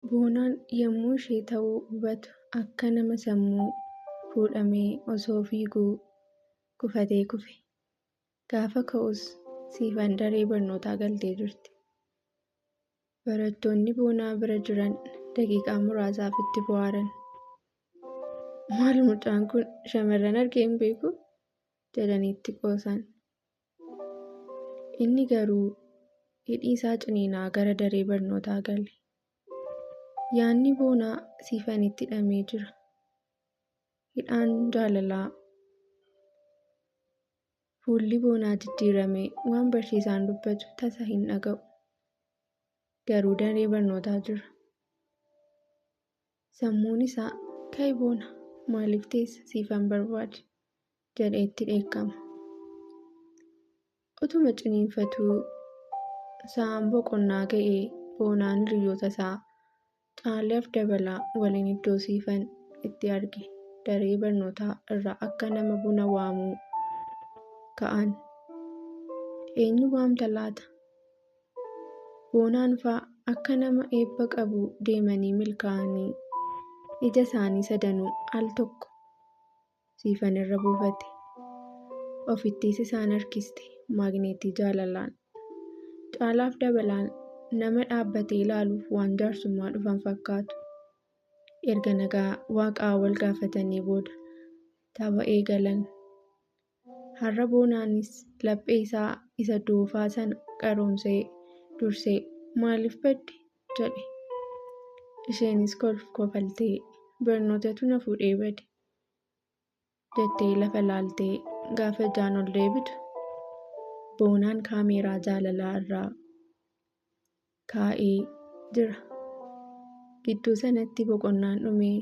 Boonaan yommuu ishee ta'uu hubatu akka nama sammuu fuudhamee osoo fiiguu kufatee kufe. Gaafa ka'us siifan daree barnootaa galtee jirti. Barattoonni Boonaa bira jiran daqiiqaa muraasaaf itti bohaaran. Maal mucaan kun shamarran argee hin beekuu? Jedhanii itti qoosan. Inni garuu hidhii isaa ciniinaa gara daree barnootaa gale. Yaadni Boonaa siifanitti hidhamee jira. Hidhaan jaalalaa. Fuulli Boonaa jijjiiramee waan barsiisaan dubbatu tasa hin dhaga'u. Garuu daree barnootaa jira. Sammuun isaa ka'i Boona maaliif teessa siifan barbaade jedhee itti dheekkama. Utuma ciniinfatuu sa'aan boqonnaa ga'ee Boonaan hiriyoota isaa Caaleef Dabalaa waliin iddoo siifan itti arge daree barnootaa irraa akka nama buna waamuu ka'an. Eenyu waamta laata? Boonaan fa'a akka nama eebba qabu deemanii milkaa'anii ija isaanii sadanuu al tokko siifan irra buufate. Ofittis isaan harkiste maagneetii jaalalaan. Caalaaf Dabalaan nama dhaabbatee ilaaluuf waan jaarsummaa dhufan fakkaatu. Erga nagaa waaqaa wal gaafatanii booda tapha eegalan. Har'a Boonaanis laphee isaa isa doofaa sana qaroomsee dursee maaliif badde jedhe. Isheenis kofaltee barnootatu na fuudhee bade jettee lafa laaltee gaafa ijaan ol deebitu Boonaan kaameeraa jaalalaa irraa kaa'ee jira. Gidduu sanatti boqonnaan dhumee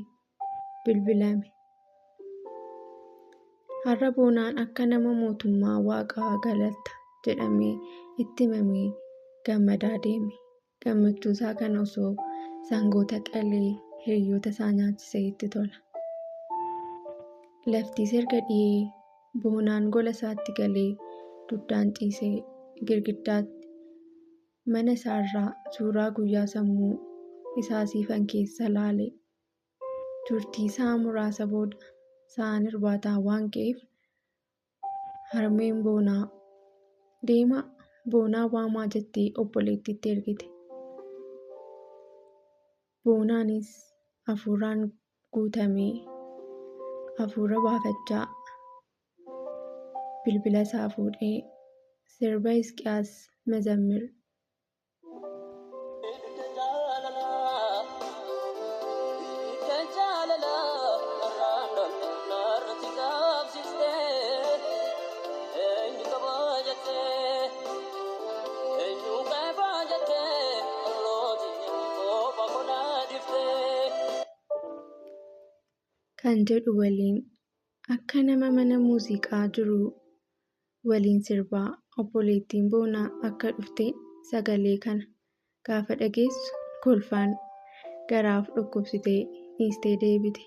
bilbilame. Har'a Boonaan akka nama mootummaa waaqaa galata jedhamee itti himamee gammadaa deeme. Gammachuu isaa kana osoo sangoota qalee hiriyoota isaa nyaachisee itti tola. Laftis erga dhiyee Boonaan gola isaatti galee duddaan ciisee girgiddaatti mana isaarraa suuraa guyyaa sammuu isaa siifan keessa laale. Turtii sa'a muraasa booda sa'aan irbaataa waan ka'eef harmeen Boonaa deemaa Boonaa waamaa jettee obboleettiitti ergite. Boonaanis hafuuraan guutamee hafuura baafachaa bilbila isaa fuudhee sirba Hisqiyaas Mazammir kan jedhu waliin akka nama mana muuziqaa jiruu waliin sirbaa. Obboleettiin Boonaa akka dhufte sagalee kana gaafa dhageessu kolfaan garaaf dhukkubsitee dhiistee deebite.